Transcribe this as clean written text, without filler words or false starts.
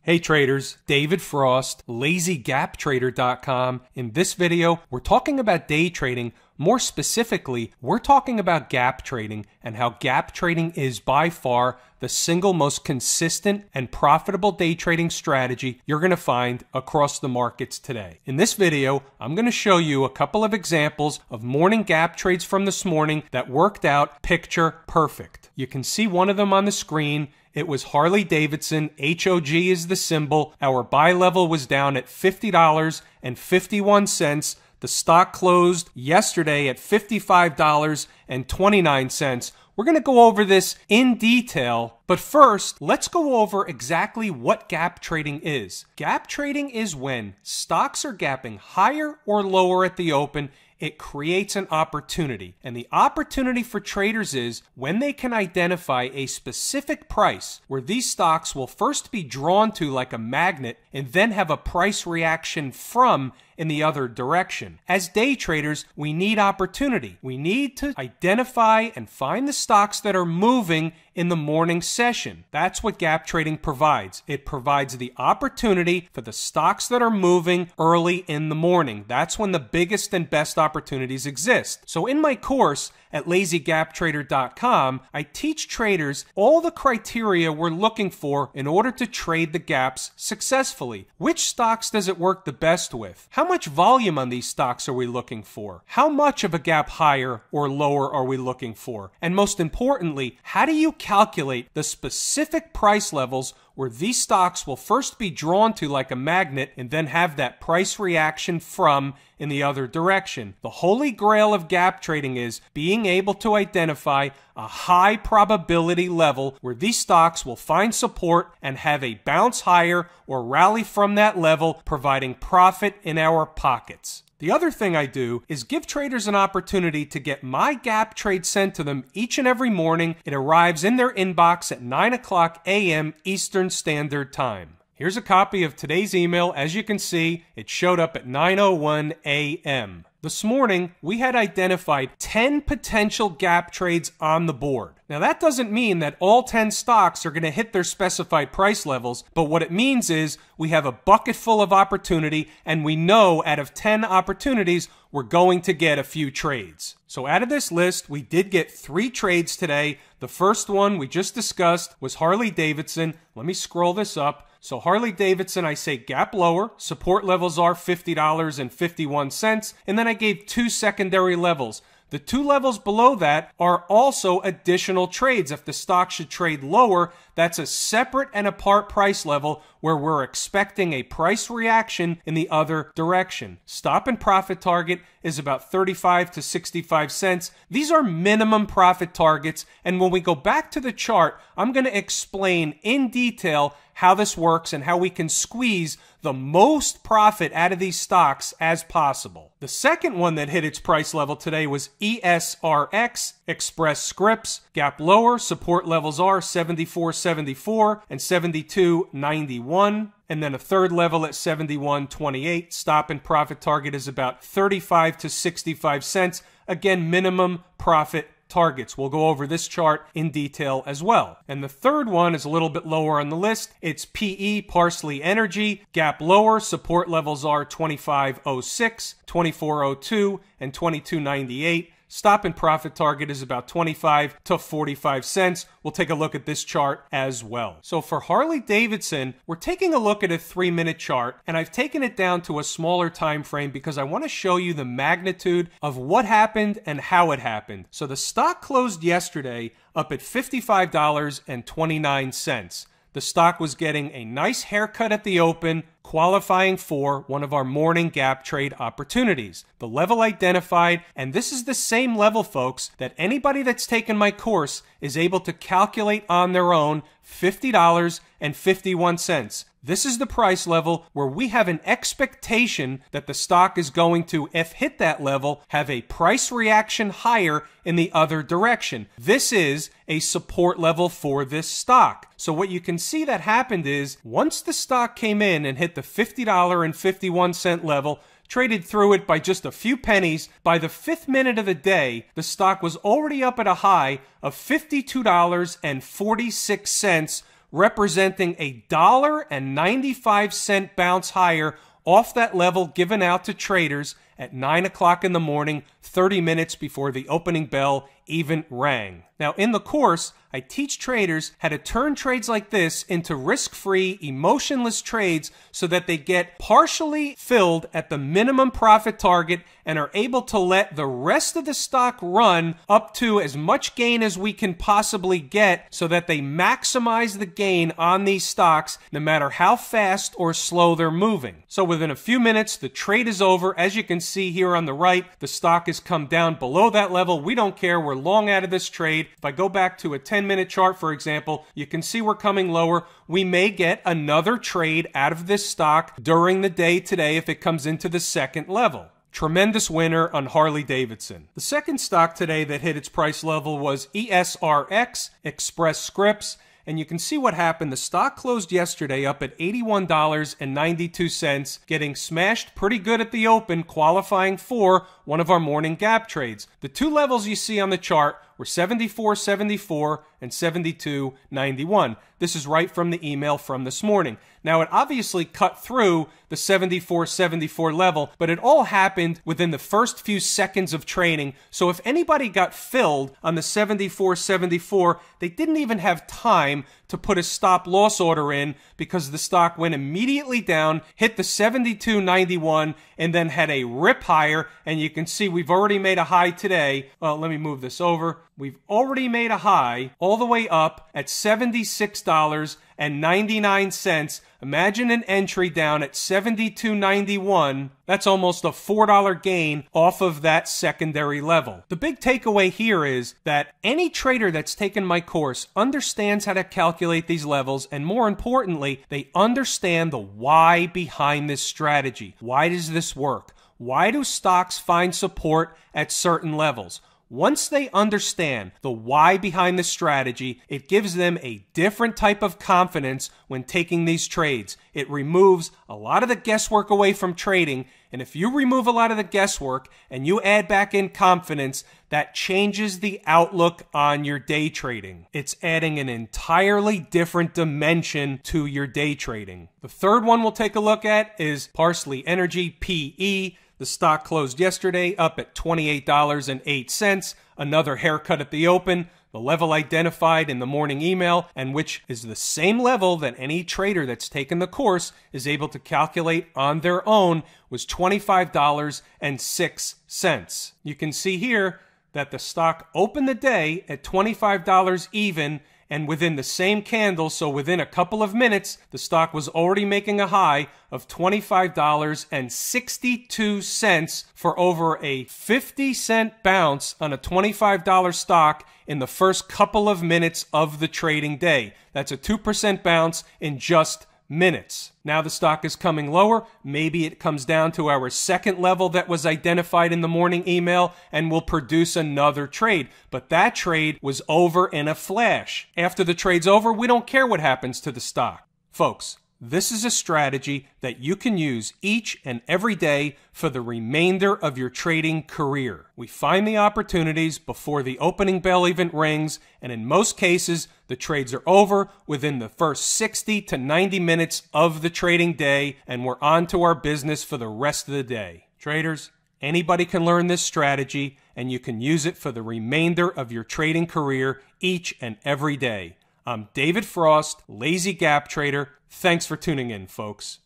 Hey traders, David Frost, LazyGapTrader.com. In this video, we're talking about day trading. More specifically, we're talking about gap trading and how gap trading is by far the single most consistent and profitable day trading strategy you're going to find across the markets today. In this video, I'm going to show you a couple of examples of morning gap trades from this morning that worked out picture perfect. You can see one of them on the screen. It was Harley Davidson, HOG is the symbol. Our buy level was down at $50.51. The stock closed yesterday at $55.29. We're going to go over this in detail, but first, let's go over exactly what gap trading is. Gap trading is when stocks are gapping higher or lower at the open. It creates an opportunity. And the opportunity for traders is when they can identify a specific price where these stocks will first be drawn to like a magnet and then have a price reaction from in the other direction. As day traders, we need opportunity. We need to identify and find the stocks that are moving in the morning session. That's what gap trading provides. It provides the opportunity for the stocks that are moving early in the morning. That's when the biggest and best opportunities exist. So in my course at LazyGapTrader.com, I teach traders all the criteria we're looking for in order to trade the gaps successfully. Which stocks does it work the best with? How much volume on these stocks are we looking for? How much of a gap higher or lower are we looking for? And most importantly, how do you calculate the specific price levels where these stocks will first be drawn to like a magnet and then have that price reaction from in the other direction? The holy grail of gap trading is being able to identify a high probability level where these stocks will find support and have a bounce higher or rally from that level, providing profit in our pockets. The other thing I do is give traders an opportunity to get my gap trade sent to them each and every morning. It arrives in their inbox at 9 o'clock a.m. Eastern Standard Time. Here's a copy of today's email. As you can see, it showed up at 9:01 a.m. This morning, we had identified 10 potential gap trades on the board. Now, that doesn't mean that all 10 stocks are going to hit their specified price levels, but what it means is we have a bucket full of opportunity, and we know out of 10 opportunities, we're going to get a few trades. So out of this list, we did get 3 trades today. The first one we just discussed was Harley Davidson. Let me scroll this up. So Harley Davidson, I say gap lower, support levels are $50.51, and then I gave 2 secondary levels. The 2 levels below that are also additional trades. If the stock should trade lower, that's a separate and apart price level where we're expecting a price reaction in the other direction. Stop and profit target is about 35 to 65 cents. These are minimum profit targets, and when we go back to the chart, I'm going to explain in detail how this works and how we can squeeze the most profit out of these stocks as possible. The second one that hit its price level today was ESRX, Express Scripts. Gap lower, support levels are 74.74 and 72.91. And then a third level at 71.28. Stop and profit target is about 35 to 65 cents. Again, minimum profit targets. We'll go over this chart in detail as well. And the third one is a little bit lower on the list. It's PE, Parsley Energy. Gap lower, support levels are 25.06, 24.02, and 22.98. Stop and profit target is about 25 to 45 cents. We'll take a look at this chart as well. So for Harley Davidson, we're taking a look at a 3-minute chart, and I've taken it down to a smaller time frame because I want to show you the magnitude of what happened and how it happened. So the stock closed yesterday up at $55.29. The stock was getting a nice haircut at the open, qualifying for one of our morning gap trade opportunities. The level identified, and this is the same level, folks, that anybody that's taken my course is able to calculate on their own, $50.51. This is the price level where we have an expectation that the stock is going to, if hit that level, have a price reaction higher in the other direction. This is a support level for this stock. So what you can see that happened is once the stock came in and hit the $50.51 level, traded through it by just a few pennies, by the 5th minute of the day, the stock was already up at a high of $52.46, representing a $1.95 bounce higher off that level given out to traders at 9 o'clock in the morning, 30 minutes before the opening bell even rang. Now, in the course, I teach traders how to turn trades like this into risk-free, emotionless trades so that they get partially filled at the minimum profit target and are able to let the rest of the stock run up to as much gain as we can possibly get so that they maximize the gain on these stocks no matter how fast or slow they're moving. So within a few minutes, the trade is over. As you can see here on the right, the stock has come down below that level. We don't care. We're long out of this trade. If I go back to a 10-minute chart, for example, you can see we're coming lower. We may get another trade out of this stock during the day today if it comes into the second level. Tremendous winner on Harley Davidson. The second stock today that hit its price level was ESRX, Express Scripts. And you can see what happened. The stock closed yesterday up at $81.92, getting smashed pretty good at the open, qualifying for one of our morning gap trades. The two levels you see on the chart were 74.74 and 72.91. This is right from the email from this morning. Now, it obviously cut through the 74.74 level, but it all happened within the first few seconds of trading. So if anybody got filled on the 74.74, they didn't even have time to put a stop loss order in because the stock went immediately down, hit the 72.91, and then had a rip higher. And you can see we've already made a high today. Well, let me move this over. We've already made a high all the way up at $76.99. Imagine an entry down at $72.91. That's almost a $4 gain off of that secondary level. The big takeaway here is that any trader that's taken my course understands how to calculate these levels, and more importantly, they understand the why behind this strategy. Why does this work? Why do stocks find support at certain levels? Once they understand the why behind the strategy, it gives them a different type of confidence when taking these trades. It removes a lot of the guesswork away from trading, and if you remove a lot of the guesswork and you add back in confidence, that changes the outlook on your day trading. It's adding an entirely different dimension to your day trading. The third one we'll take a look at is Parsley Energy, PE. The stock closed yesterday up at $28.08, another haircut at the open, the level identified in the morning email, and which is the same level that any trader that's taken the course is able to calculate on their own, was $25.06. You can see here that the stock opened the day at $25 even, and within the same candle, so within a couple of minutes, the stock was already making a high of $25.62 for over a 50-cent bounce on a $25 stock in the first couple of minutes of the trading day. That's a 2% bounce in just minutes. Now the stock is coming lower. Maybe it comes down to our second level that was identified in the morning email and will produce another trade. But that trade was over in a flash. After the trade's over, we don't care what happens to the stock. Folks, this is a strategy that you can use each and every day for the remainder of your trading career. We find the opportunities before the opening bell even rings, and in most cases, the trades are over within the first 60 to 90 minutes of the trading day, and we're on to our business for the rest of the day. Traders, anybody can learn this strategy, and you can use it for the remainder of your trading career each and every day. I'm David Frost, Lazy Gap Trader. Thanks for tuning in, folks.